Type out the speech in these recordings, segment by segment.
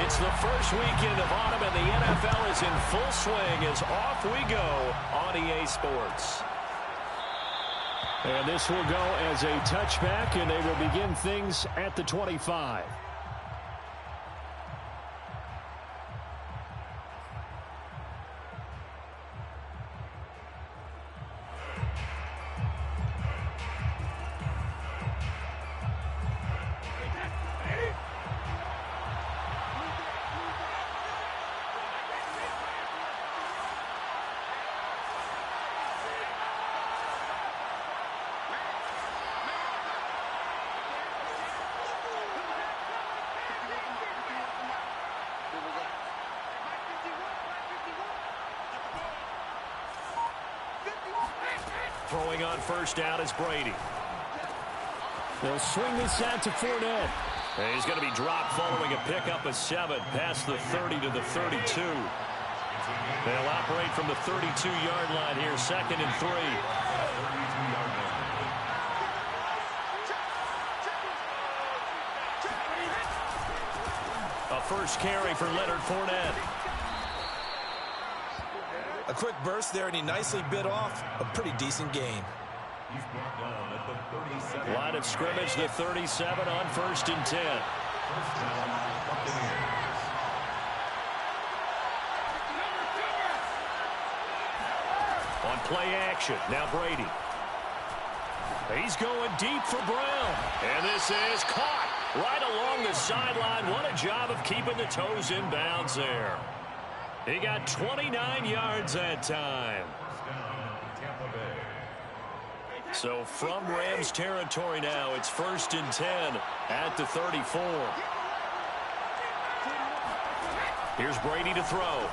It's the first weekend of autumn, and the NFL is in full swing as off we go on EA Sports. And this will go as a touchback, and they will begin things at the 25. Throwing on first down is Brady. They'll swing this out to Fournette. And he's going to be dropped following a pickup of 7 past the 30 to the 32. They'll operate from the 32-yard line here, 2nd and 3. A first carry for Leonard Fournette. A quick burst there, and he nicely bit off a pretty decent gain. Line of scrimmage, the 37 on 1st and 10. On play action, now Brady. He's going deep for Brown. And this is caught right along the sideline. What a job of keeping the toes in bounds there. He got 29 yards that time. So from Rams territory now, it's 1st and 10 at the 34. Here's Brady to throw.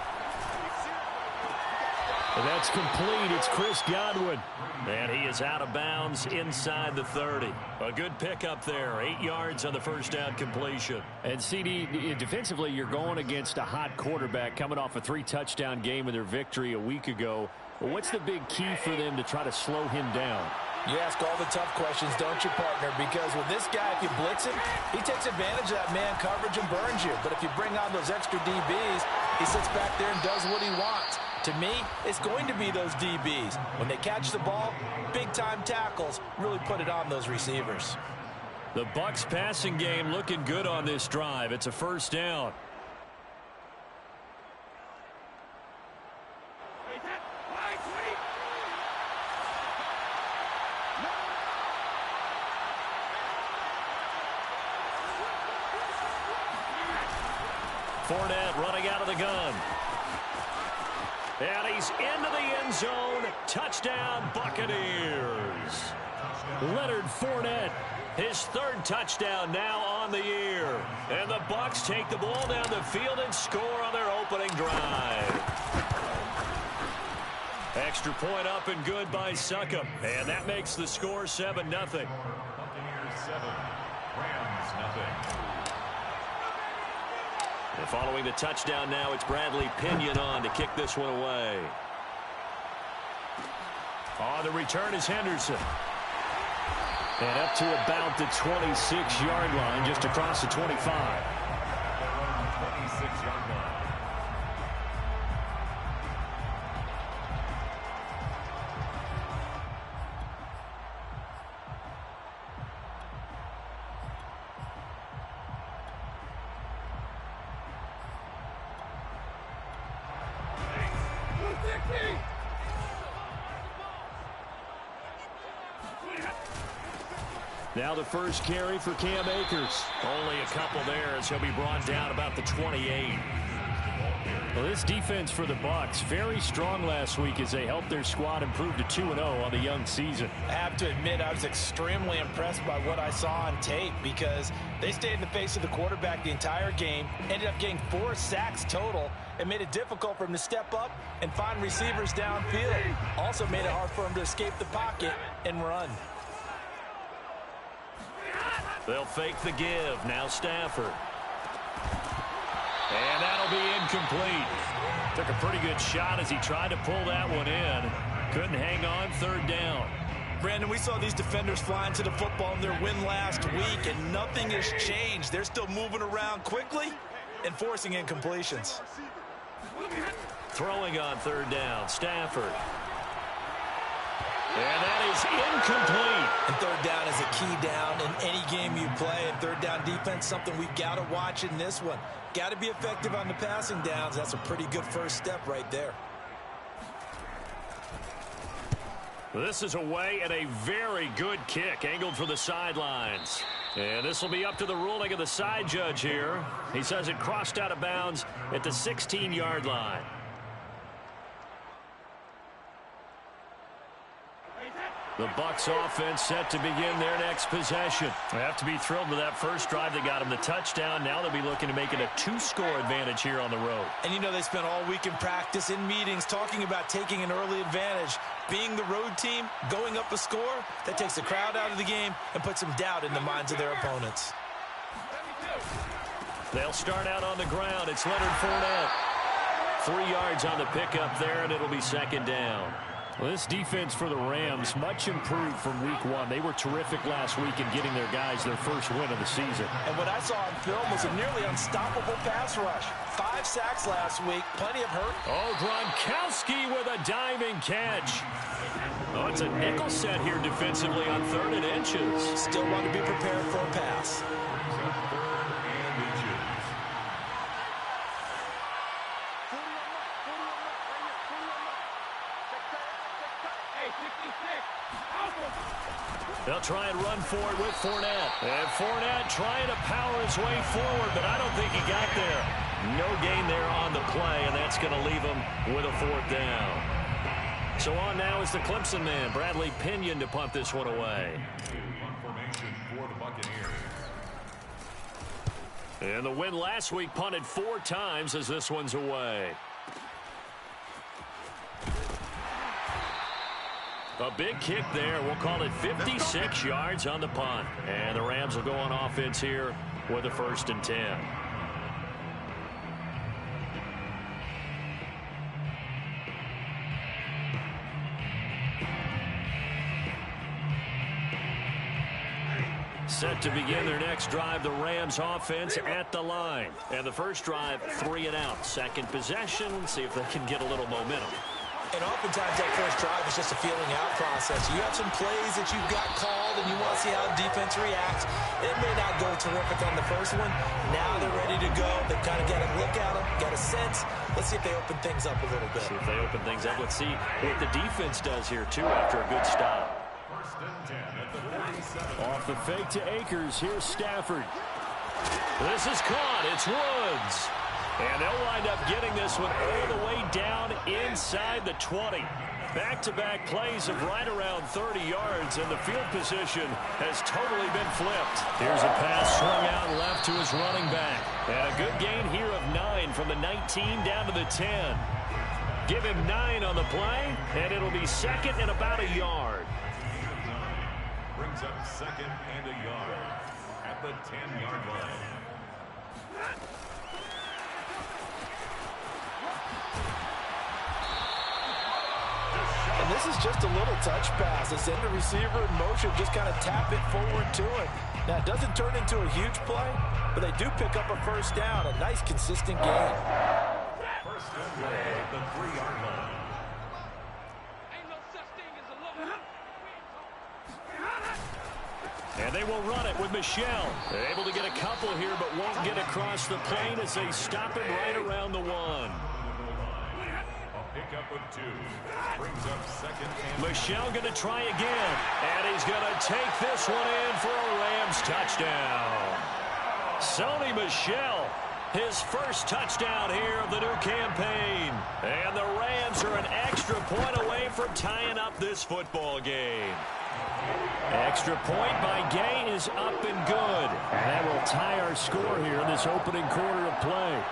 And that's complete. It's Chris Godwin. And he is out of bounds inside the 30. A good pickup there. 8 yards on the first down completion. And CD, defensively, you're going against a hot quarterback coming off a 3-touchdown game in their victory a week ago. Well, what's the big key for them to try to slow him down? You ask all the tough questions, don't you, partner? Because with this guy, if you blitz him, he takes advantage of that man coverage and burns you. But if you bring on those extra DBs, he sits back there and does what he wants. To me, it's going to be those DBs. When they catch the ball, big-time tackles really put it on those receivers. The Bucs passing game looking good on this drive. It's a first down. Fournette running out of the gun. And he's into the end zone. Touchdown, Buccaneers. Leonard Fournette, his 3rd touchdown now on the year. And the Bucs take the ball down the field and score on their opening drive. Extra point up and good by Succop. And that makes the score 7-0. Buccaneers 7, Rams 0. And following the touchdown now, it's Bradley Pinion on to kick this one away. On the return is Henderson. And up to about the 26-yard line, just across the 25. 26-yard line. Now the first carry for Cam Akers. Only a couple there as he'll be brought down about the 28. Well, this defense for the Bucs, very strong last week as they helped their squad improve to 2-0 on the young season. I have to admit, I was extremely impressed by what I saw on tape because they stayed in the face of the quarterback the entire game, ended up getting 4 sacks total, and made it difficult for him to step up and find receivers downfield. Also made it hard for him to escape the pocket and run. They'll fake the give. Now Stafford. And that'll be incomplete. Took a pretty good shot as he tried to pull that one in. Couldn't hang on, 3rd down. Brandon, we saw these defenders fly into the football in their win last week, and nothing has changed. They're still moving around quickly and forcing incompletions. Throwing on third down, Stafford. And that is incomplete. And third down is a key down in any game you play. And third down defense, something we've got to watch in this one. Got to be effective on the passing downs. That's a pretty good first step right there. This is away and a very good kick angled for the sidelines. And this will be up to the ruling of the side judge here. He says it crossed out of bounds at the 16-yard line. The Bucs offense set to begin their next possession. They have to be thrilled with that first drive that got them the touchdown. Now they'll be looking to make it a 2-score advantage here on the road. And you know they spent all week in practice, in meetings, talking about taking an early advantage. Being the road team, going up a score, that takes the crowd out of the game and puts some doubt in the minds of their opponents. They'll start out on the ground. It's Leonard Fournette. 3 yards on the pickup there, and it'll be second down. Well, this defense for the Rams, much improved from week one. They were terrific last week in getting their guys their first win of the season. And what I saw on film was a nearly unstoppable pass rush. 5 sacks last week, plenty of hurt. Oh, Gronkowski with a diving catch. Oh, it's a nickel set here defensively on 3rd and inches. Still want to be prepared for a pass. They'll try and run for it with Fournette. And Fournette trying to power his way forward, but I don't think he got there. No gain there on the play, and that's going to leave him with a 4th down. So on now is the Clemson man, Bradley Pinion, to punt this one away. And the win last week punted 4 times as this one's away. A big kick there. We'll call it 56 yards on the punt. And the Rams will go on offense here with a 1st and 10. Set to begin their next drive, the Rams offense at the line. And the first drive, 3 and out. Second possession, see if they can get a little momentum. And oftentimes that first drive is just a feeling out process. You have some plays that you've got called and you want to see how the defense reacts. It may not go terrific on the first one. Now they're ready to go. They've kind of got a look at them, got a sense. Let's see if they open things up a little bit. See if they open things up. Let's see what the defense does here, too, after a good stop. Off the fake to Akers. Here's Stafford. This is caught. It's Woods. And they'll wind up getting this one all the way down inside the 20. Back-to-back plays of right around 30 yards, and the field position has totally been flipped. Here's a pass swung out left to his running back. And a good gain here of 9 from the 19 down to the 10. Give him 9 on the play, and it'll be second and about a yard. Brings up second and a yard at the 10-yard line. And this is just a little touch pass. They send the receiver in motion, just kind of tap it forward to him. Now, it doesn't turn into a huge play, but they do pick up a first down, a nice, consistent gain. First and goal at the 3-yard line. And they will run it with Michel. They're able to get a couple here, but won't get across the plane as they stop it right around the 1. A pickup of 2. Brings up second and... Michel going to try again. And he's going to take this one in for a Rams touchdown. Sony Michel, his first touchdown here of the new campaign. And the Rams are an extra point away from tying up this football game. Extra point by Gay is up and good. And that will tie our score here in this opening quarter of play.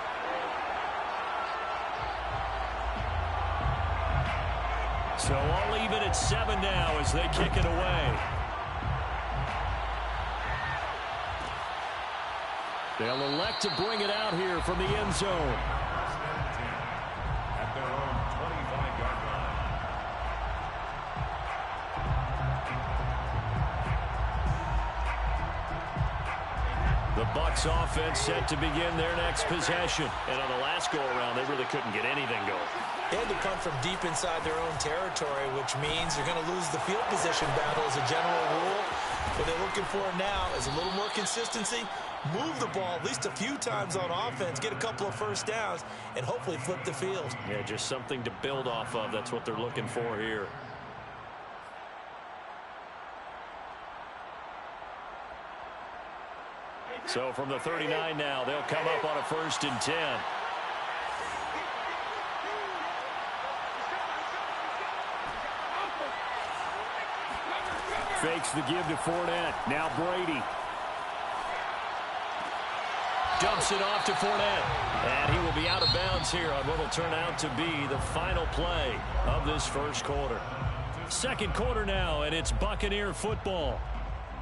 So all even at 7 now as they kick it away. They'll elect to bring it out here from the end zone. At their own 25-yard line. The Bucs offense set to begin their next possession. And on the last go-around, they really couldn't get anything going. They had to punt from deep inside their own territory, which means you're going to lose the field position battle as a general rule. What they're looking for now is a little more consistency, move the ball at least a few times on offense, get a couple of first downs, and hopefully flip the field. Yeah, just something to build off of. That's what they're looking for here. So from the 39 now, they'll come up on a 1st and 10. Fakes the give to Fournette. Now Brady. Dumps it off to Fournette. And he will be out of bounds here on what will turn out to be the final play of this first quarter. Second quarter now, and it's Buccaneer football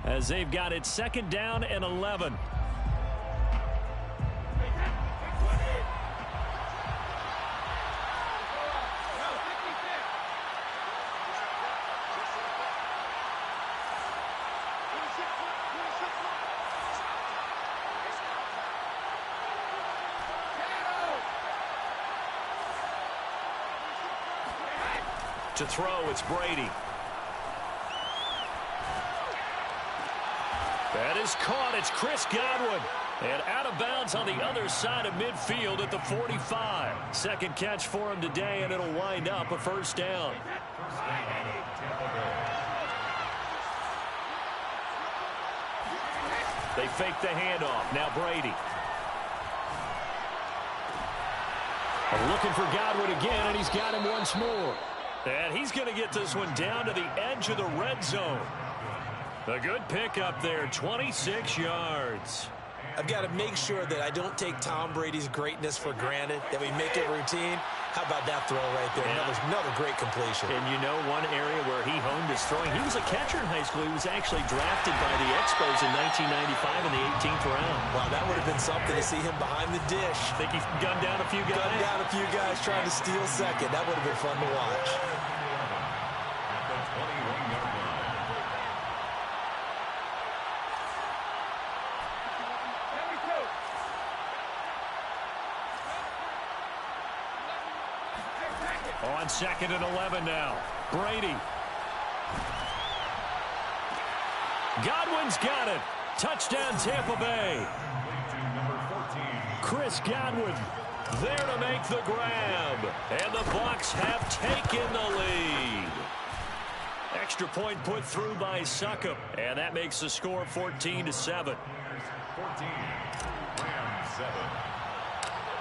as they've got it 2nd down and 11. To throw, it's Brady. That is caught. It's Chris Godwin. And out of bounds on the other side of midfield at the 45. Second catch for him today, and it'll wind up a 1st down. They fake the handoff. Now Brady. Looking for Godwin again, and he's got him once more. And he's going to get this one down to the edge of the red zone. A good pickup there, 26 yards. I've got to make sure that I don't take Tom Brady's greatness for granted, that we make it routine. How about that throw right there? Yeah. Another great completion. And you know one area where he honed his throwing, he was a catcher in high school. He was actually drafted by the Expos in 1995 in the 18th round. Wow, that would have been something to see him behind the dish. Think he gunned down a few guys? Gunned down a few guys trying to steal second. That would have been fun to watch. On 2nd and 11 now. Brady. Godwin's got it. Touchdown Tampa Bay. Chris Godwin there to make the grab. And the Bucs have taken the lead. Extra point put through by Succop. And that makes the score 14-7.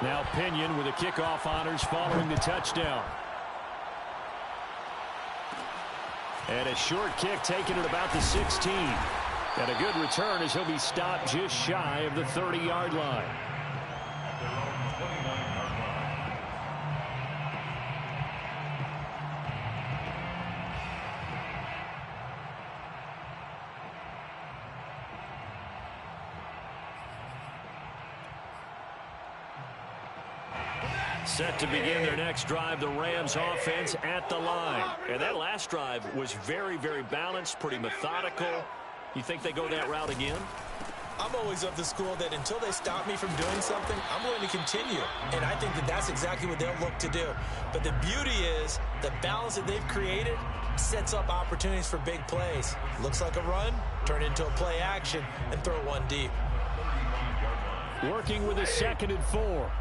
Now Pinion with the kickoff honors following the touchdown. And a short kick taken at about the 16. And a good return as he'll be stopped just shy of the 30-yard line. Set to begin their next drive, the Rams offense at the line. And that last drive was very, very balanced, pretty methodical. You think they go that route again? I'm always of the school that until they stop me from doing something, I'm going to continue. And I think that that's exactly what they'll look to do. But the beauty is the balance that they've created sets up opportunities for big plays. Looks like a run, turn it into a play action, and throw one deep. Working with a 2nd and 4.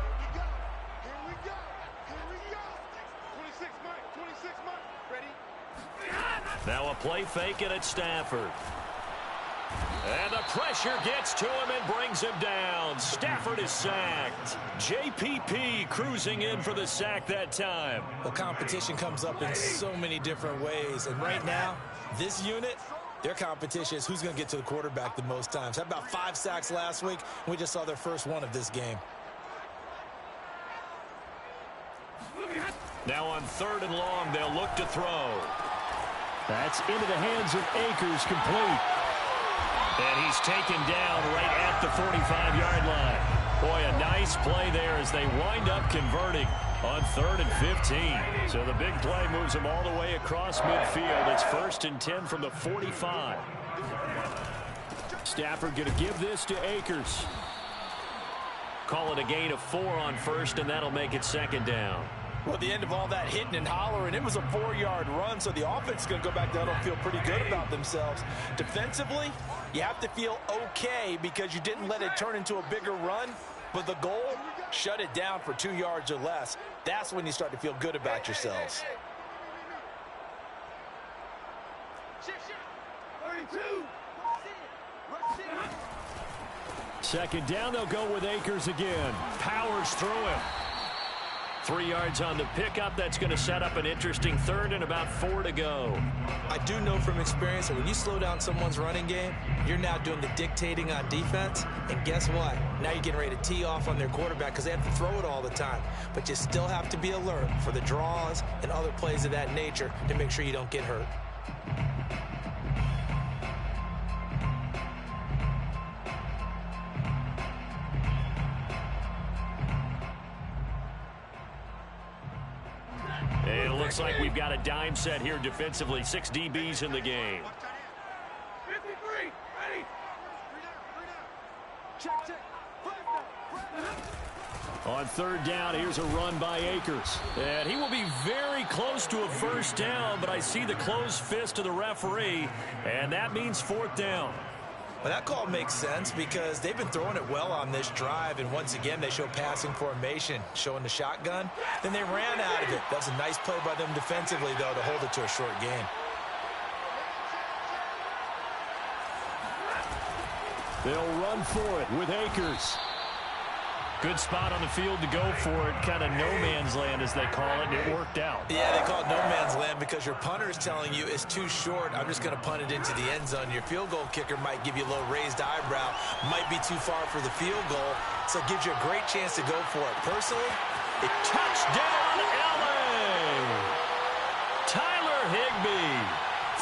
Now a play fake it at Stafford. And the pressure gets to him and brings him down. Stafford is sacked. JPP cruising in for the sack that time. The competition comes up in so many different ways. And right now, this unit, their competition is who's going to get to the quarterback the most times. Had about 5 sacks last week. We just saw their first one of this game. Now on 3rd and long, they'll look to throw. That's into the hands of Akers, complete. And he's taken down right at the 45-yard line. Boy, a nice play there as they wind up converting on 3rd and 15. So the big play moves them all the way across midfield. It's 1st and 10 from the 45. Stafford going to give this to Akers. Call it a gain of 4 on first, and that'll make it second down. Well, at the end of all that hitting and hollering, it was a 4-yard run, so the offense is going to go back down and feel pretty good about themselves. Defensively, you have to feel okay because you didn't let it turn into a bigger run, but the goal, shut it down for 2 yards or less. That's when you start to feel good about yourselves. 32. Second down, they'll go with Akers again. Powers through him. 3 yards on the pickup. That's going to set up an interesting third and about 4 to go. I do know from experience that when you slow down someone's running game, you're now doing the dictating on defense. And guess what? Now you're getting ready to tee off on their quarterback because they have to throw it all the time. But you still have to be alert for the draws and other plays of that nature to make sure you don't get hurt. It looks like we've got a dime set here defensively. 6 DBs in the game. 53. Ready. Check. On third down, here's a run by Akers. And he will be very close to a first down, but I see the closed fist of the referee, and that means 4th down. Well, that call makes sense because they've been throwing it well on this drive, and once again, they show passing formation, showing the shotgun. Then they ran out of it. That was a nice play by them defensively, though, to hold it to a short gain. They'll run for it with Akers. Good spot on the field to go for it. Kind of no man's land, as they call it. It worked out. Yeah, they call it no man's land because your punter is telling you it's too short. I'm just going to punt it into the end zone. Your field goal kicker might give you a little raised eyebrow. Might be too far for the field goal. So it gives you a great chance to go for it. Personally, Touchdown, LA! Tyler Higbee,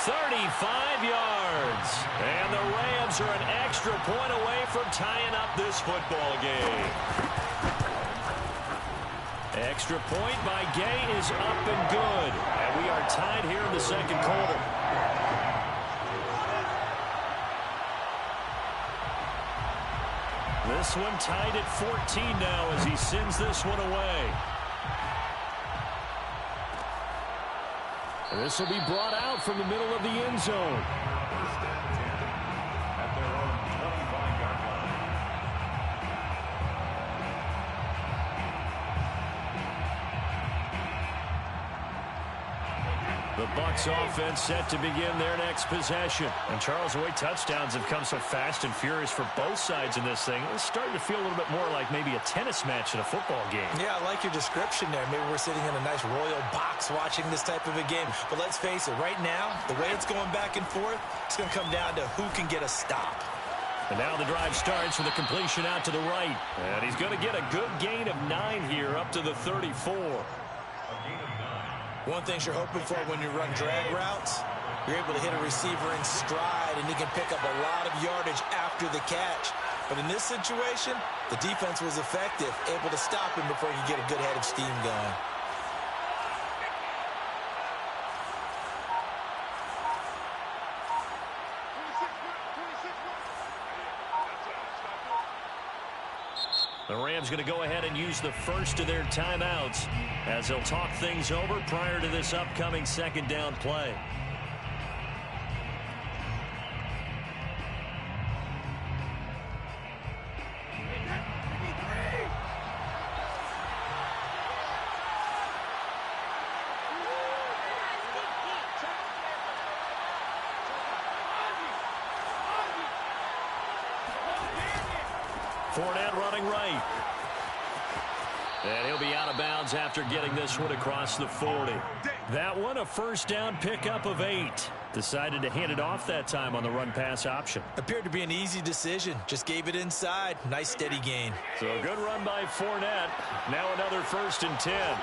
35 yards. And the Rams are an extra point away from tying up this football game. Extra point by Gay is up and good. And we are tied here in the second quarter. This one tied at 14 now as he sends this one away. And this will be brought out from the middle of the end zone. At their own 25-yard line. The Bucs offense set to begin their next possession. And Charles, the way touchdowns have come so fast and furious for both sides in this thing, it's starting to feel a little bit more like maybe a tennis match in a football game. yeah, I like your description there. Maybe we're sitting in a nice royal box watching this type of a game. But let's face it, right now, the way it's going back and forth, it's going to come down to who can get a stop. And now the drive starts with a completion out to the right. And he's going to get a good gain of 9 here up to the 34. One thing you're hoping for when you run drag routes, you're able to hit a receiver in stride, and he can pick up a lot of yardage after the catch. But in this situation, the defense was effective, able to stop him before he could get a good head of steam going. The Rams going to go ahead and use the first of their timeouts as they'll talk things over prior to this upcoming second down play. Fournette running right. And he'll be out of bounds after getting this one across the 40. That one a first down pickup of 8. Decided to hand it off that time on the run-pass option. Appeared to be an easy decision. Just gave it inside. Nice steady gain. So a good run by Fournette. Now another 1st and 10.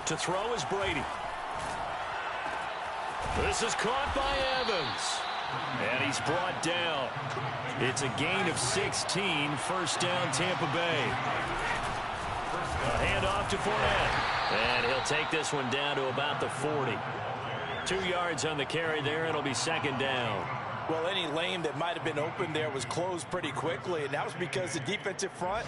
To throw is Brady. This is caught by Evans. And he's brought down. It's a gain of 16. First down, Tampa Bay. A handoff to Fournette. And he'll take this one down to about the 40. 2 yards on the carry there. It'll be second down. Well, any lane that might have been open there was closed pretty quickly, and that was because the defensive front,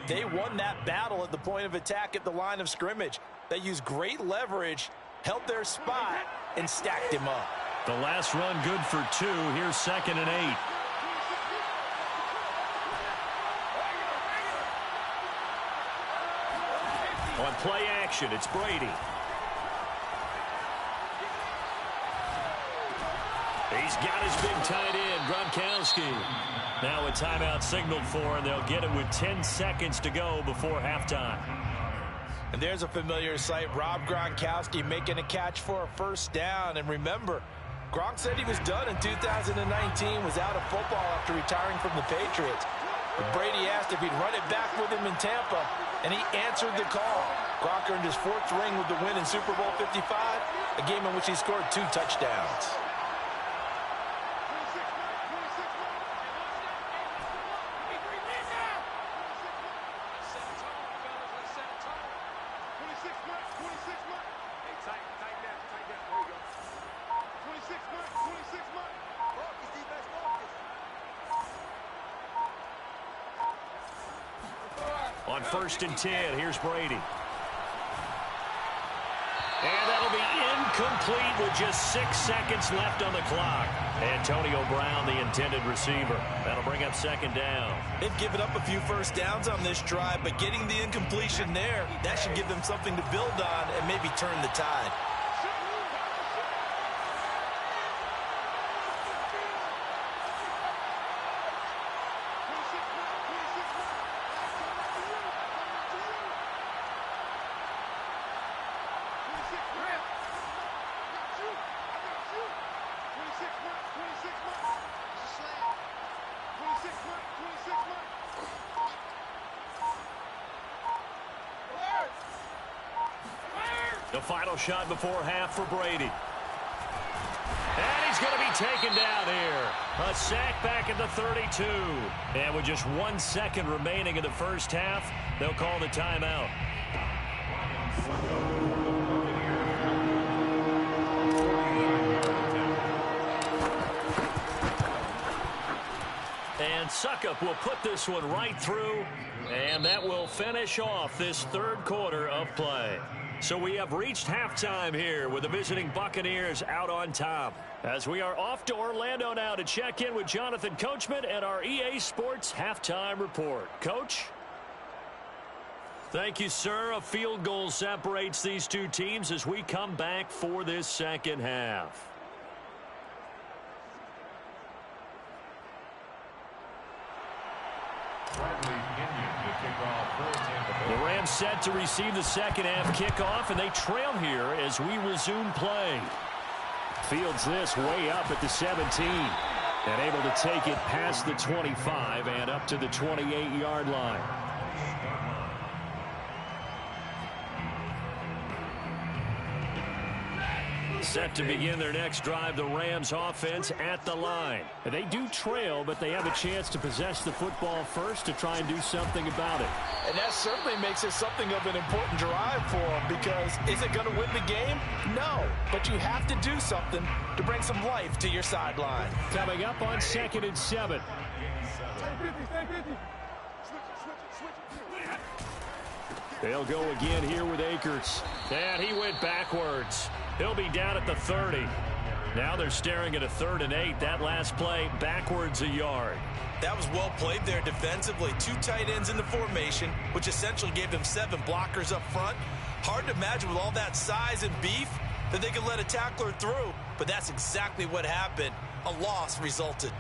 they won that battle at the point of attack at the line of scrimmage. They used great leverage, held their spot, and stacked him up. The last run good for 2. Here's 2nd and 8. On play action, it's Brady. He's got his big tight end, Gronkowski. Now a timeout signaled for, and they'll get it with 10 seconds to go before halftime. And there's a familiar sight, Rob Gronkowski making a catch for a first down. And remember, Gronk said he was done in 2019, was out of football after retiring from the Patriots. But Brady asked if he'd run it back with him in Tampa, and he answered the call. Gronk earned his 4th ring with the win in Super Bowl 55, a game in which he scored 2 touchdowns. On 1st and 10, here's Brady. And that'll be incomplete with just 6 seconds left on the clock. Antonio Brown, the intended receiver. That'll bring up 2nd down. They've given up a few first downs on this drive, but getting the incompletion there, that should give them something to build on and maybe turn the tide. The final shot before half for Brady. And he's going to be taken down here. A sack back at the 32. And with just 1 second remaining in the first half, they'll call the timeout. And Succop will put this one right through. And that will finish off this 3rd quarter of play. So we have reached halftime here with the visiting Buccaneers out on top. As we are off to Orlando now to check in with Jonathan Coachman and our EA Sports Halftime Report. Coach? Thank you, sir. A field goal separates these two teams as we come back for this second half. The Rams set to receive the second half kickoff, and they trail here as we resume play. Fields this way up at the 17, and able to take it past the 25 and up to the 28-yard line. Set to begin their next drive, the Rams offense at the line. They do trail, but they have a chance to possess the football first to try and do something about it. And that certainly makes it something of an important drive for them, because is it going to win the game? No, but you have to do something to bring some life to your sideline. Coming up on 2nd and 7. They'll go again here with Akers. And he went backwards. He'll be down at the 30. Now they're staring at a 3rd and 8. That last play, backwards a yard. That was well played there defensively. 2 tight ends in the formation, which essentially gave them 7 blockers up front. Hard to imagine with all that size and beef that they could let a tackler through. But that's exactly what happened. A loss resulted.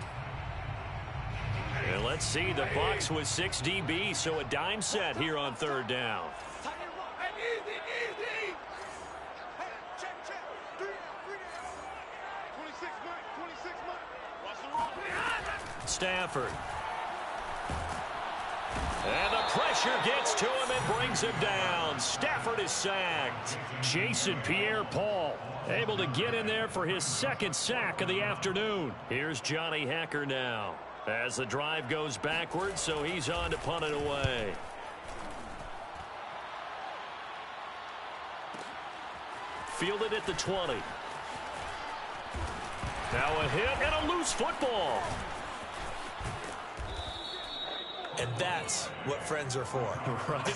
And let's see, the Bucs with 6 DBs, so a dime set here on 3rd down. Stafford. And the pressure gets to him and brings him down. Stafford is sacked. Jason Pierre-Paul able to get in there for his second sack of the afternoon. Here's Johnny Hacker now as the drive goes backwards, so he's on to punt it away. Fielded at the 20. Now a hit and a loose football. And that's what friends are for. Right?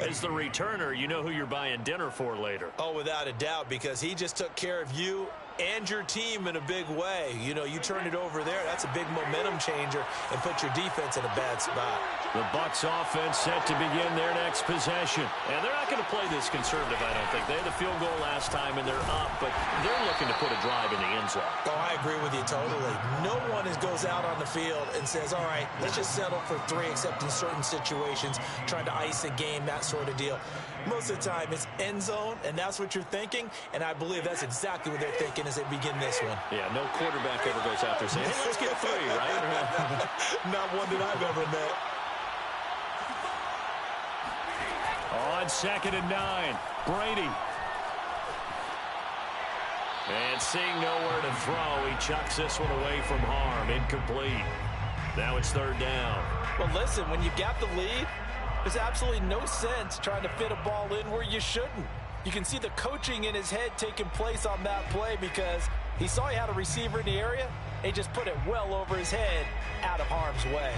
As the returner, you know who you're buying dinner for later. Oh, without a doubt, because he just took care of you and your team in a big way. You know, you turn it over there, that's a big momentum changer and put your defense in a bad spot. The Bucs offense set to begin their next possession. And they're not going to play this conservative, I don't think. They had the field goal last time, and they're up, but they're looking to put a drive in the end zone. Oh, I agree with you totally. No one goes out on the field and says, all right, let's just settle for 3, except in certain situations, trying to ice a game, that sort of deal. Most of the time, it's end zone, and that's what you're thinking, and I believe that's exactly what they're thinking as they begin this one. Yeah, no quarterback ever goes out there saying, hey, let's get 3, right? Not one that I've ever met. On 2nd and 9, Brady. And seeing nowhere to throw, he chucks this one away from harm. Incomplete. Now it's 3rd down. Well, listen, when you got the lead, there's absolutely no sense trying to fit a ball in where you shouldn't. You can see the coaching in his head taking place on that play because he saw he had a receiver in the area. He just put it well over his head out of harm's way.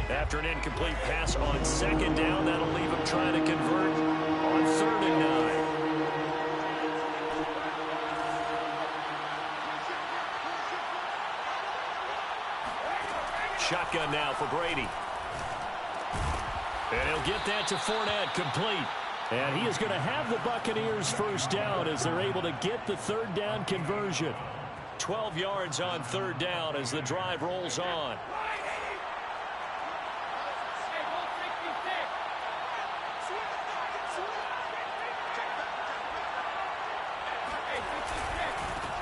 After an incomplete pass on 2nd down, that'll leave him trying to convert on 3rd and 9. Shotgun now for Brady. And he'll get that to Fournette, complete. And he is going to have the Buccaneers first down as they're able to get the 3rd down conversion. 12 yards on 3rd down as the drive rolls on.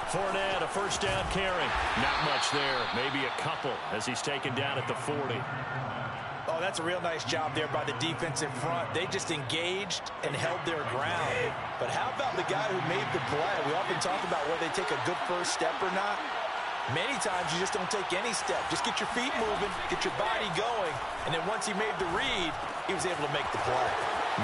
Fournette, a first down carry. Not much there. Maybe a couple as he's taken down at the 40. Oh, that's a real nice job there by the defense in front. They just engaged and held their ground. But how about the guy who made the play? We often talk about whether they take a good first step or not. Many times you just don't take any step. Just get your feet moving, get your body going. And then once he made the read, he was able to make the play.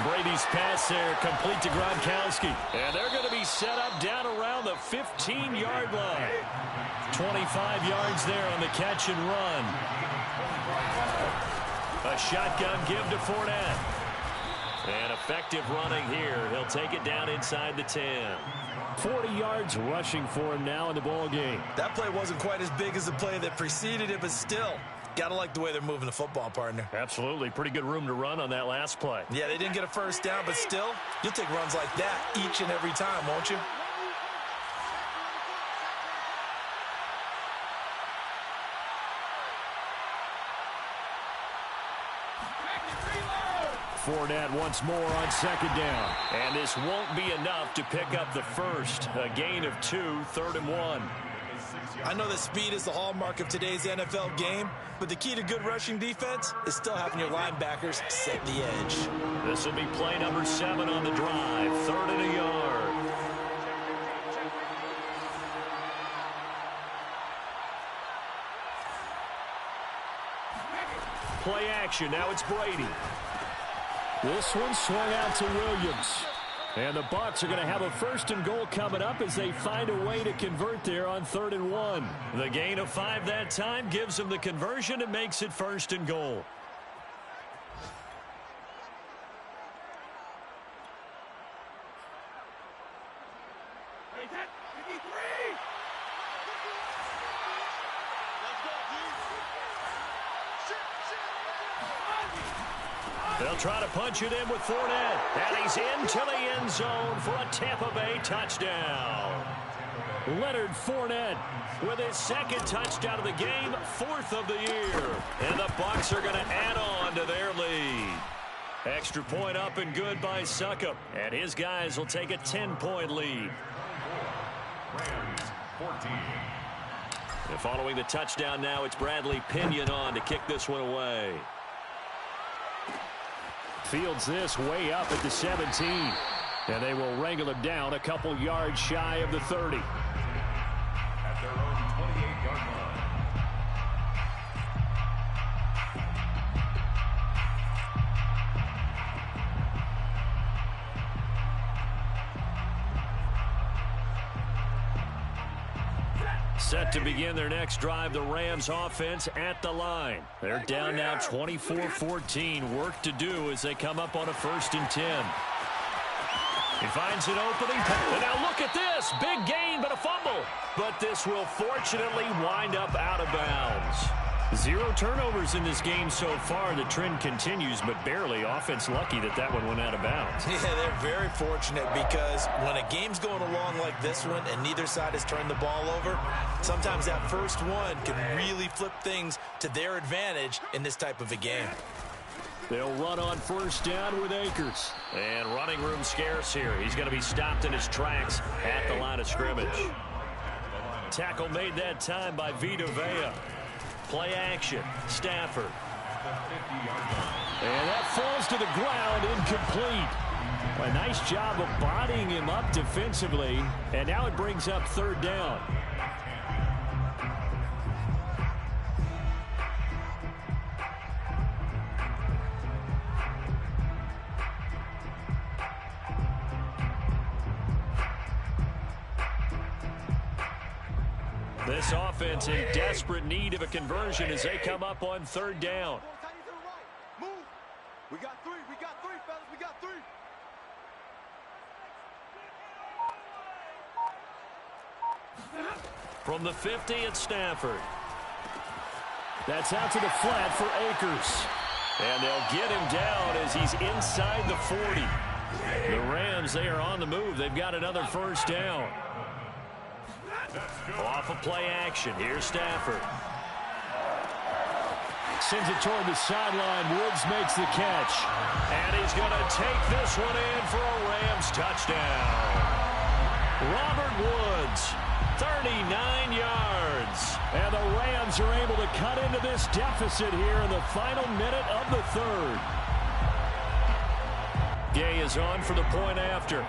Brady's pass there, complete to Gronkowski. And they're going to be set up down around the 15-yard line. 25 yards there on the catch and run. A shotgun give to Fournette. And effective running here. He'll take it down inside the 10. 40 yards rushing for him now in the ball game. That play wasn't quite as big as the play that preceded it, but still, gotta like the way they're moving the football, partner. Absolutely. Pretty good room to run on that last play. Yeah, they didn't get a first down, but still, you'll take runs like that each and every time, won't you? Fournette once more on 2nd down. And this won't be enough to pick up the first. A gain of 2, 3rd and 1. I know that speed is the hallmark of today's NFL game, but the key to good rushing defense is still having your linebackers set the edge. This will be play number 7 on the drive. 3rd and a yard. Play action. Now it's Brady. This one swung out to Williams. And the Bucs are going to have a 1st and goal coming up as they find a way to convert there on 3rd and 1. The gain of 5 that time gives them the conversion and makes it 1st and goal. They'll try to punch it in with Fournette. And he's into the end zone for a Tampa Bay touchdown. Leonard Fournette with his 2nd touchdown of the game, 4th of the year. And the Bucs are going to add on to their lead. Extra point up and good by Succop. And his guys will take a 10-point lead. Rams 14. And following the touchdown now, it's Bradley Pinion on to kick this one away. Fields this way up at the 17. And they will wrangle him down a couple yards shy of the 30. At their own 28-yard line. Set to begin their next drive, the Rams offense at the line. They're down now 24-14. Work to do as they come up on a 1st and 10. He finds an opening. And now look at this. Big gain, but a fumble. But this will fortunately wind up out of bounds. 0 turnovers in this game so far. The trend continues, but barely. Offense lucky that one went out of bounds. Yeah, they're very fortunate because when a game's going along like this one and neither side has turned the ball over, sometimes that first one can really flip things to their advantage in this type of a game. They'll run on 1st down with Akers. And running room scarce here. He's going to be stopped in his tracks at the line of scrimmage. Tackle made that time by Vita Vea. Play action. Stafford. And that falls to the ground, incomplete. A nice job of bodying him up defensively. And now it brings up 3rd down. This offense in desperate need of a conversion as they come up on 3rd down. Move. We got 3. We got 3, fellas. We got 3. From the 50, it's Stafford. That's out to the flat for Akers. And they'll get him down as he's inside the 40. The Rams, they are on the move. They've got another 1st down. Off of play action. Here's Stafford. Sends it toward the sideline. Woods makes the catch. And he's going to take this one in for a Rams touchdown. Robert Woods, 39 yards. And the Rams are able to cut into this deficit here in the final minute of the 3rd. Gay is on for the point after.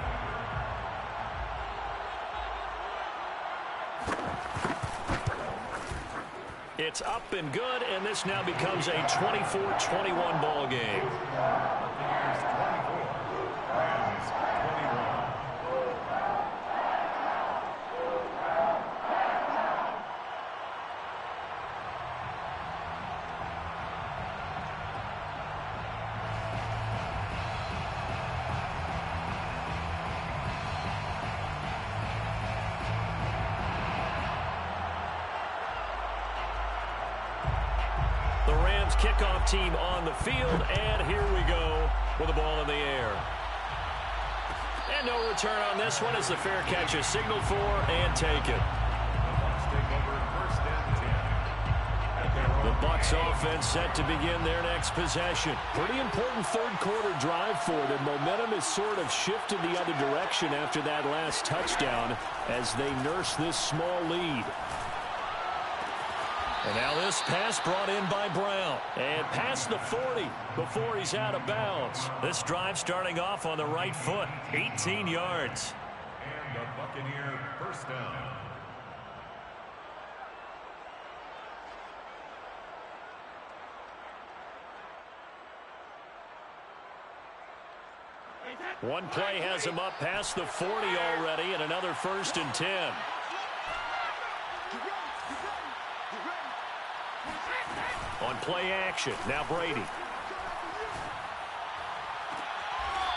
It's up and good, and this now becomes a 24-21 ball game. The Rams kickoff team on the field, and here we go with the ball in the air. And no return on this one as the fair catch is signaled for and taken. The Bucs offense set to begin their next possession. Pretty important 3rd quarter drive for them. Momentum has sort of shifted the other direction after that last touchdown as they nurse this small lead. And now this pass brought in by Brown. And past the 40 before he's out of bounds. This drive starting off on the right foot. 18 yards. And the Buccaneer 1st down. One play has him up past the 40 already, and another 1st and 10. On play action, now Brady.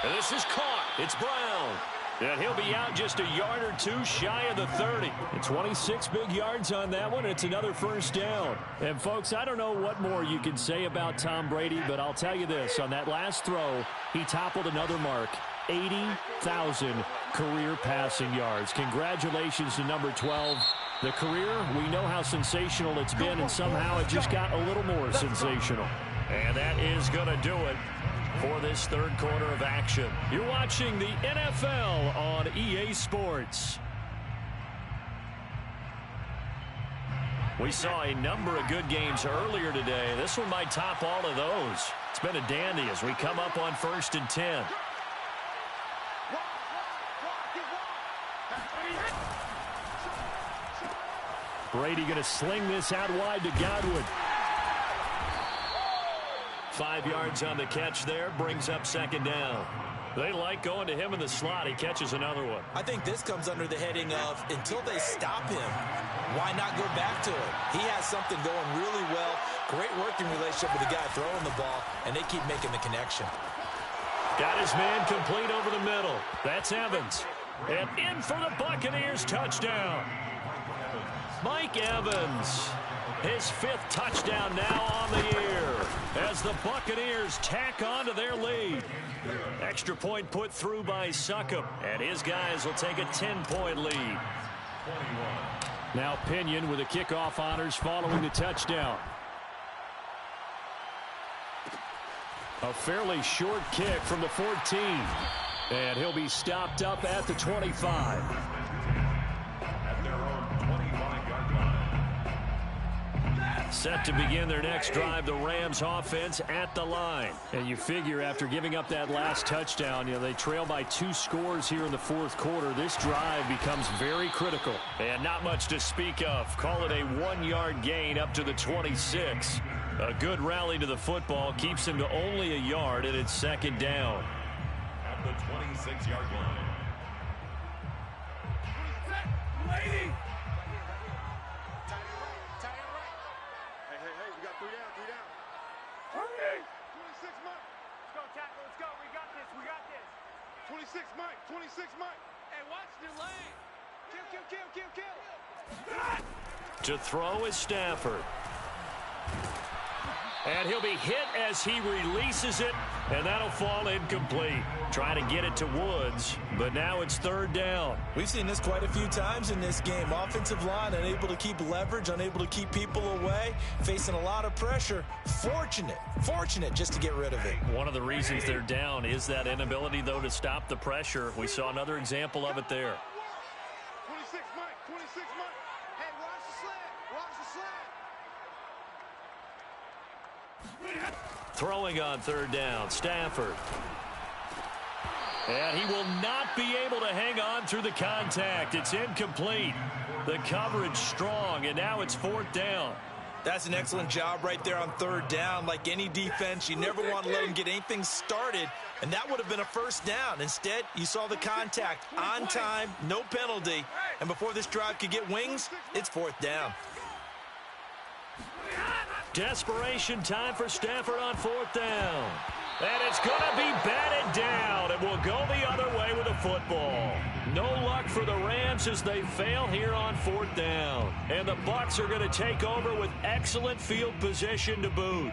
And this is caught. It's Brown. And he'll be out just a yard or 2 shy of the 30. And 26 big yards on that one. It's another 1st down. And, folks, I don't know what more you can say about Tom Brady, but I'll tell you this. On that last throw, he toppled another mark. 80,000 career passing yards. Congratulations to number 12. The career, we know how sensational it's been, and somehow it just got a little more sensational. And that is going to do it for this 3rd quarter of action. You're watching the NFL on EA Sports. We saw a number of good games earlier today. This one might top all of those. It's been a dandy as we come up on 1st and 10. Brady going to sling this out wide to Godwin. 5 yards on the catch there, brings up 2nd down. They like going to him in the slot. He catches another one. I think this comes under the heading of until they stop him, why not go back to it? He has something going really well. Great working relationship with the guy throwing the ball, and they keep making the connection. Got his man complete over the middle. That's Evans. And in for the Buccaneers touchdown. Mike Evans, his 5th touchdown now on the year as the Buccaneers tack on to their lead. Extra point put through by Succop, and his guys will take a 10-point lead. Now Pinion with the kickoff honors following the touchdown. A fairly short kick from the 14. And he'll be stopped up at the 25. At their own 25-yard line. Set to begin their next drive, the Rams offense at the line. And you figure after giving up that last touchdown, they trail by 2 scores here in the 4th quarter. This drive becomes very critical. And not much to speak of. Call it a 1-yard gain up to the 26. A good rally to the football keeps him to only a yard, and it's 2nd down. At the 26-yard line. Lady! Hey, we got 3 down, 3 down. 26, Mike. Let's go, tackle, let's go. We got this. 26, Mike. 26, Mike. Hey, watch the lane. Kill. To throw is Stafford. And he'll be hit as he releases it, and that'll fall incomplete. Trying to get it to Woods, but now it's 3rd down. We've seen this quite a few times in this game. Offensive line unable to keep leverage, unable to keep people away, facing a lot of pressure. Fortunate just to get rid of it. One of the reasons they're down is that inability, though, to stop the pressure. We saw another example of it there. 26, Mike. 26, Mike. Hey, watch the slant. Throwing on 3rd down, Stafford. And he will not be able to hang on through the contact. It's incomplete. The coverage strong, and now it's 4th down. That's an excellent job right there on 3rd down. Like any defense, you never want to let them get anything started, and that would have been a 1st down. Instead, you saw the contact on time, no penalty, and before this drive could get wings, it's 4th down. Desperation time for Stafford on 4th down. And it's going to be batted down, and will go the other way with the football. No luck for the Rams as they fail here on 4th down. And the Bucs are going to take over with excellent field position to boot.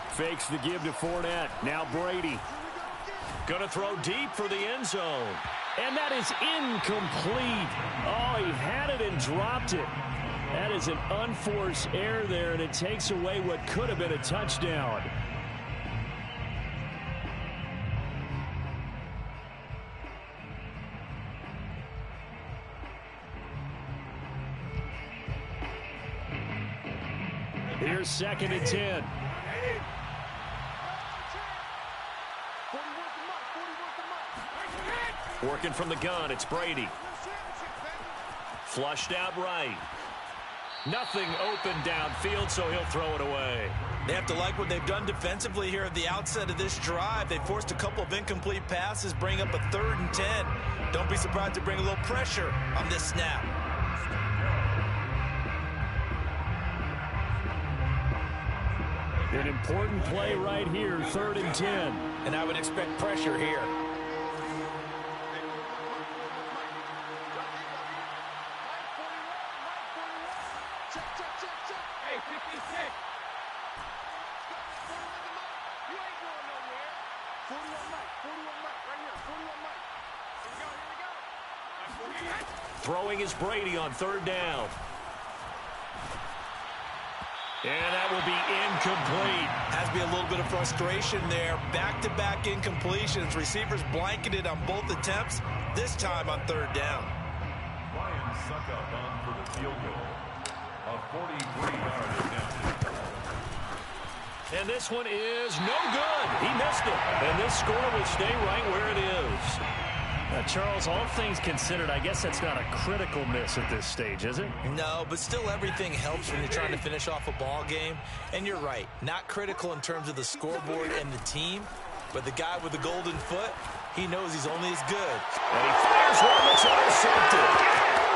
Fakes the give to Fournette. Now Brady. Going to throw deep for the end zone. And that is incomplete. Oh, he had it and dropped it. That is an unforced error there, and it takes away what could have been a touchdown. Here's 2nd and 10. Working from the gun, it's Brady. Flushed out right. Nothing open downfield, so he'll throw it away. They have to like what they've done defensively here at the outset of this drive. They forced a couple of incomplete passes, bring up a 3rd and 10. Don't be surprised to bring a little pressure on this snap. An important play right here, 3rd and 10. And I would expect pressure here. Throwing is Brady on 3rd down. And that will be incomplete. Has to be a little bit of frustration there. Back-to-back incompletions. Receivers blanketed on both attempts, this time on third down. Ryan Suckup on for the field goal. A 43-yard attempt. And this one is no good. He missed it. And this score will stay right where it is. Charles, all things considered, I guess that's not a critical miss at this stage, is it? No, but still everything helps when you're trying to finish off a ball game. And you're right, not critical in terms of the scoreboard and the team, but the guy with the golden foot, he knows he's only as good. And he fires one that's intercepted.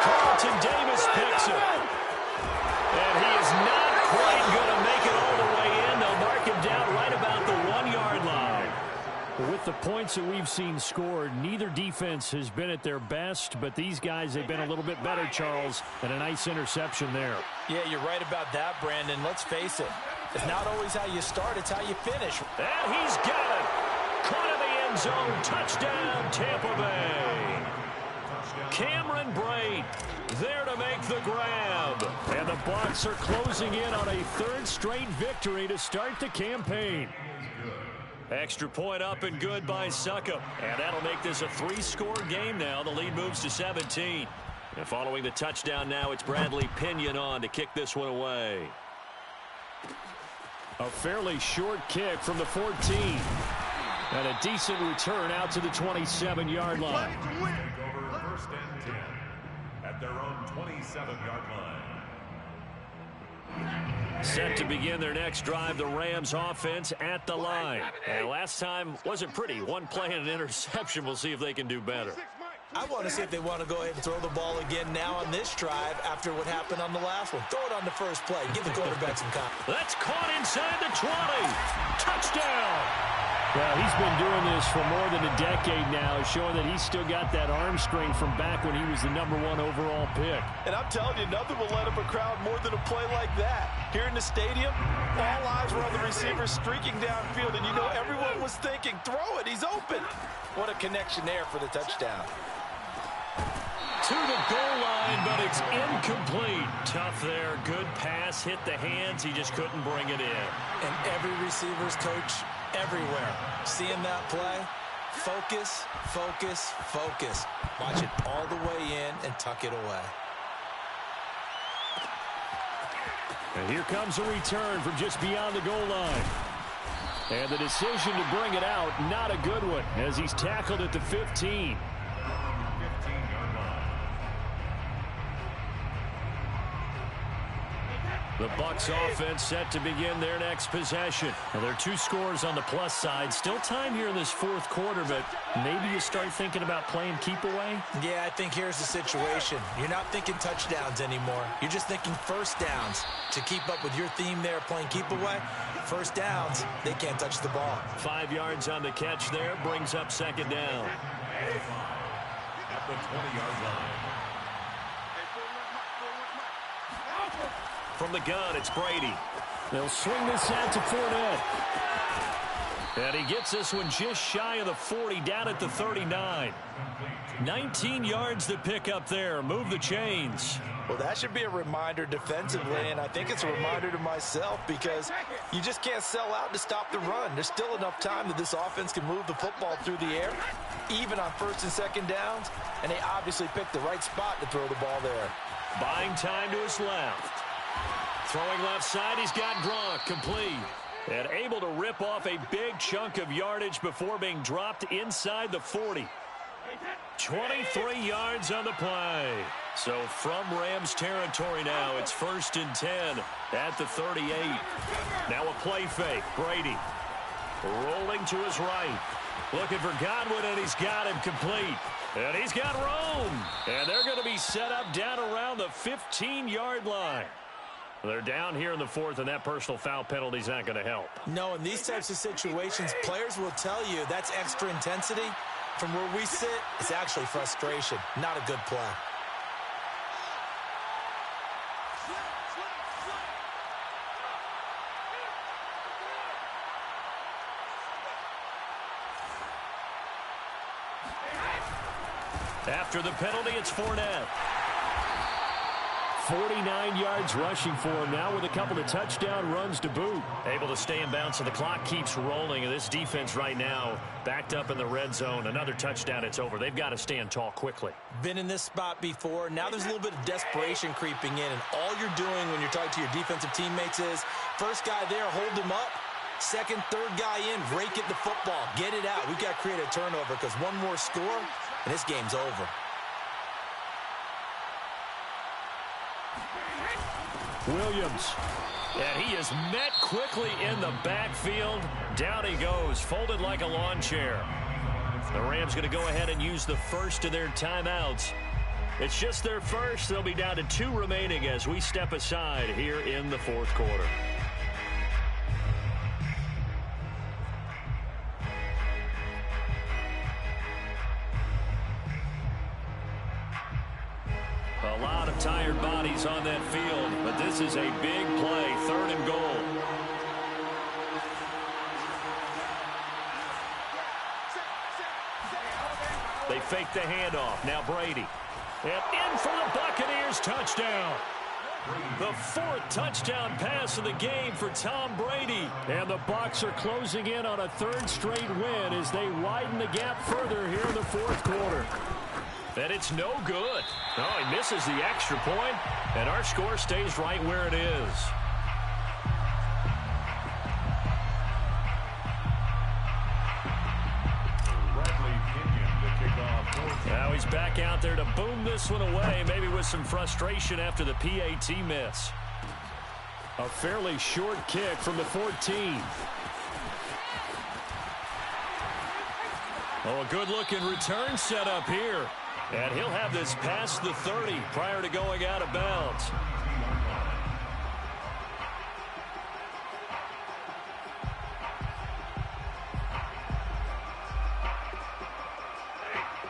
Carlton Davis picks it. And he is not quite going to make it all the way in. They'll mark him down right about the 1-yard line. With the points that we've seen scored, neither defense has been at their best, but these guys have been a little bit better, Charles, and a nice interception there. Yeah, you're right about that, Brandon. Let's face it. It's not always how you start, it's how you finish. And he's got it. Caught in the end zone. Touchdown, Tampa Bay. Cameron Brate there to make the grab. And the Bucs are closing in on a third straight victory to start the campaign. Extra point up and good by Suckup. And that'll make this a 3-score game now. The lead moves to 17. And following the touchdown now, it's Bradley Pinion on to kick this one away. A fairly short kick from the 14. And a decent return out to the 27-yard line. Over first and 10 at their own 27-yard line. Set to begin their next drive, the Rams offense at the line. And last time wasn't pretty. One play and an interception. We'll see if they can do better. I want to see if they want to go ahead and throw the ball again now on this drive after what happened on the last one. Throw it on the first play. Give the quarterback some confidence. That's caught inside the 20. Touchdown. Well, he's been doing this for more than a decade now, showing that he's still got that arm strength from back when he was the #1 overall pick. And I'm telling you, nothing will let up a crowd more than a play like that. Here in the stadium, all eyes were on the receiver streaking downfield, and you know everyone was thinking, throw it, he's open. What a connection there for the touchdown. To the goal line, but it's incomplete. Tough there. Good pass. Hit the hands. He just couldn't bring it in. And every receiver's coach everywhere. Seeing that play, focus, focus, focus. Watch it all the way in and tuck it away. And here comes a return from just beyond the goal line. And the decision to bring it out, not a good one, as he's tackled at the 15. The Bucs offense set to begin their next possession. Well, there are 2 scores on the plus side. Still time here in this 4th quarter, but maybe you start thinking about playing keep away? Yeah, I think here's the situation. You're not thinking touchdowns anymore. You're just thinking first downs. To keep up with your theme there, playing keep away, first downs, they can't touch the ball. 5 yards on the catch there, brings up second down. At the 20-yard line. From the gun, it's Brady. They'll swing this out to Fournette. And he gets this one just shy of the 40, down at the 39. 19 yards to pick up there. Move the chains. Well, that should be a reminder defensively, and I think it's a reminder to myself because you just can't sell out to stop the run. There's still enough time that this offense can move the football through the air, even on first and second downs, and they obviously picked the right spot to throw the ball there. Buying time to his left. Throwing left side, he's got Gronk, complete. And able to rip off a big chunk of yardage before being dropped inside the 40. 23 yards on the play. So from Rams territory now, it's first and 10 at the 38. Now a play fake, Brady. Rolling to his right. Looking for Godwin, and he's got him complete. And he's got Rome. And they're going to be set up down around the 15-yard line. They're down here in the 4th, and that personal foul penalty is not going to help. No, in these types of situations, players will tell you that's extra intensity. From where we sit, it's actually frustration, not a good play. After the penalty, it's Fournette. 49 yards rushing for him now with a couple of touchdown runs to boot. Able to stay in bounds, so the clock keeps rolling. And this defense right now backed up in the red zone. Another touchdown, it's over. They've got to stand tall quickly. Been in this spot before. Now there's a little bit of desperation creeping in. And all you're doing when you're talking to your defensive teammates is, first guy there, hold him up. Second, third guy in, rake at the football. Get it out. We've got to create a turnover because one more score, and this game's over. Williams. And he is met quickly in the backfield. Down he goes, folded like a lawn chair. The Rams going to go ahead and use the first of their timeouts. It's just their first. They'll be down to 2 remaining as we step aside here in the fourth quarter. A lot of tired bodies on that field, but this is a big play, 3rd and goal. They fake the handoff. Now Brady. And in for the Buccaneers, touchdown. The 4th touchdown pass of the game for Tom Brady. And the Bucs are closing in on a 3rd straight win as they widen the gap further here in the fourth quarter. And it's no good. Oh, he misses the extra point, and our score stays right where it is. Bradley Pinion to kick off. Now he's back out there to boom this one away, maybe with some frustration after the PAT miss. A fairly short kick from the 14. Oh, a good-looking return set up here. And he'll have this past the 30 prior to going out of bounds.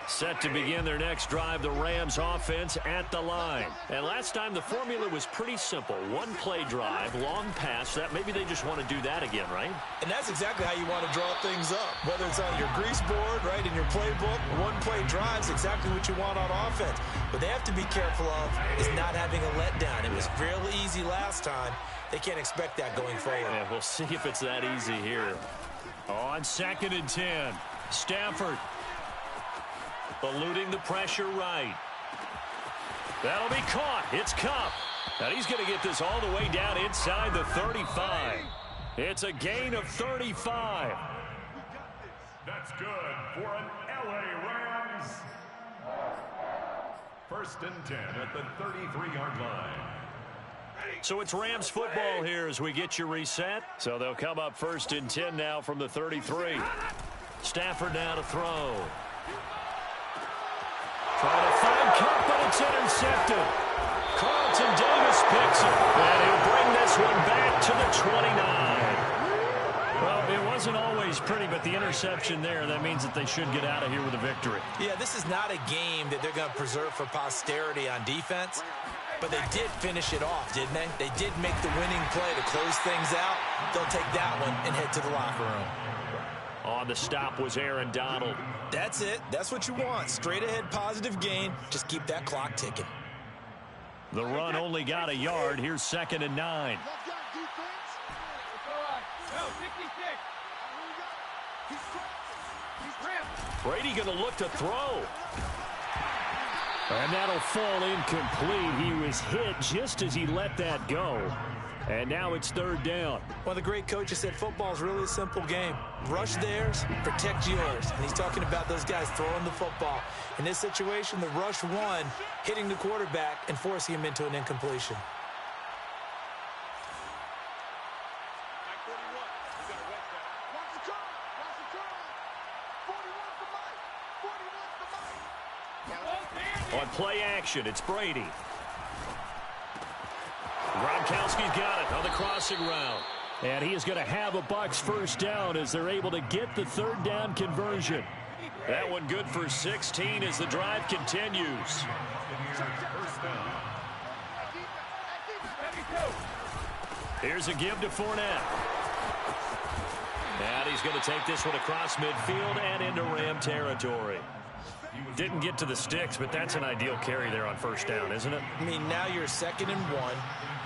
Set to begin their next drive, the Rams offense at the line. And last time the formula was pretty simple. 1-play drive, long pass. That maybe they just want to do that again, right? And that's exactly how you want to draw things up. Whether it's on your grease board, right, in your playbook, 1-play drive's exactly what you want on offense. What they have to be careful of is not having a letdown. It was fairly easy last time. They can't expect that going forward. Yeah, we'll see if it's that easy here. On 2nd and 10, Stafford. Eluding the pressure right. That'll be caught. It's Kupp. And he's going to get this all the way down inside the 35. It's a gain of 35. That's good for an LA Rams. 1st and 10 at the 33-yard line. So it's Rams football here as we get you reset. So they'll come up 1st and 10 now from the 33. Stafford now to throw. Trying to find Kupp, but it's intercepted. Carlton Davis picks it, and he'll bring this one back to the 29. Well, it wasn't always pretty, but the interception there, that means that they should get out of here with a victory. Yeah, this is not a game that they're going to preserve for posterity on defense, but they did finish it off, didn't they? They did make the winning play to close things out. They'll take that one and head to the locker room. On the stop was Aaron Donald. That's it. That's what you want. Straight ahead, positive gain. Just keep that clock ticking. The run only got a yard. Here's 2nd and 9. Brady going to look to throw. And that'll fall incomplete. He was hit just as he let that go. And now it's 3rd down. One of the great coaches said football is really a simple game. Rush theirs, protect yours. And he's talking about those guys throwing the football. In this situation, the rush won, hitting the quarterback and forcing him into an incompletion. On play action, it's Brady. Gronkowski's got it on the crossing route. And he is going to have a Bucs 1st down as they're able to get the 3rd down conversion. That one good for 16 as the drive continues. Here's a give to Fournette. And he's going to take this one across midfield and into Ram territory. Didn't get to the sticks, but that's an ideal carry there on first down, isn't it? I mean, now you're 2nd and 1.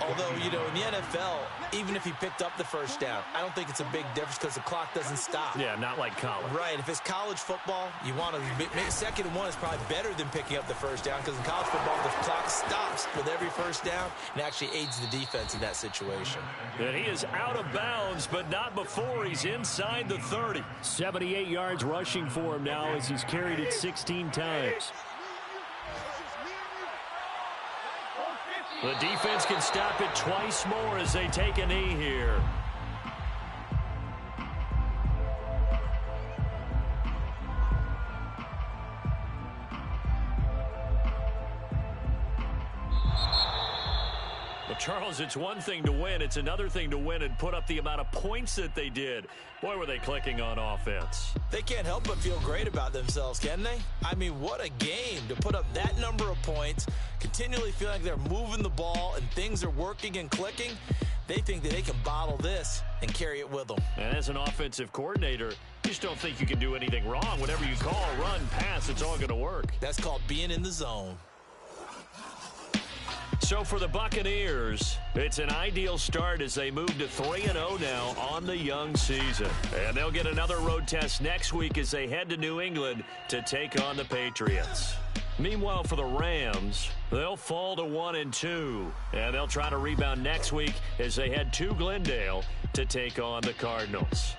Although, you know, in the NFL, even if he picked up the first down, I don't think it's a big difference because the clock doesn't stop. Yeah, not like college. Right. If it's college football, you want to make 2nd and 1 is probably better than picking up the first down because in college football, the clock stops with every first down and actually aids the defense in that situation. And he is out of bounds, but not before he's inside the 30. 78 yards rushing for him now as he's carried it 16 times. The defense can stop it twice more as they take a knee here. Charles, it's one thing to win. It's another thing to win and put up the amount of points that they did. Boy, were they clicking on offense. They can't help but feel great about themselves, can they? I mean, what a game to put up that number of points, continually feeling like they're moving the ball and things are working and clicking. They think that they can bottle this and carry it with them. And as an offensive coordinator, you just don't think you can do anything wrong. Whatever you call, run, pass, it's all going to work. That's called being in the zone. So for the Buccaneers, it's an ideal start as they move to 3-0 now on the young season. And they'll get another road test next week as they head to New England to take on the Patriots. Meanwhile, for the Rams, they'll fall to 1-2. And they'll try to rebound next week as they head to Glendale to take on the Cardinals.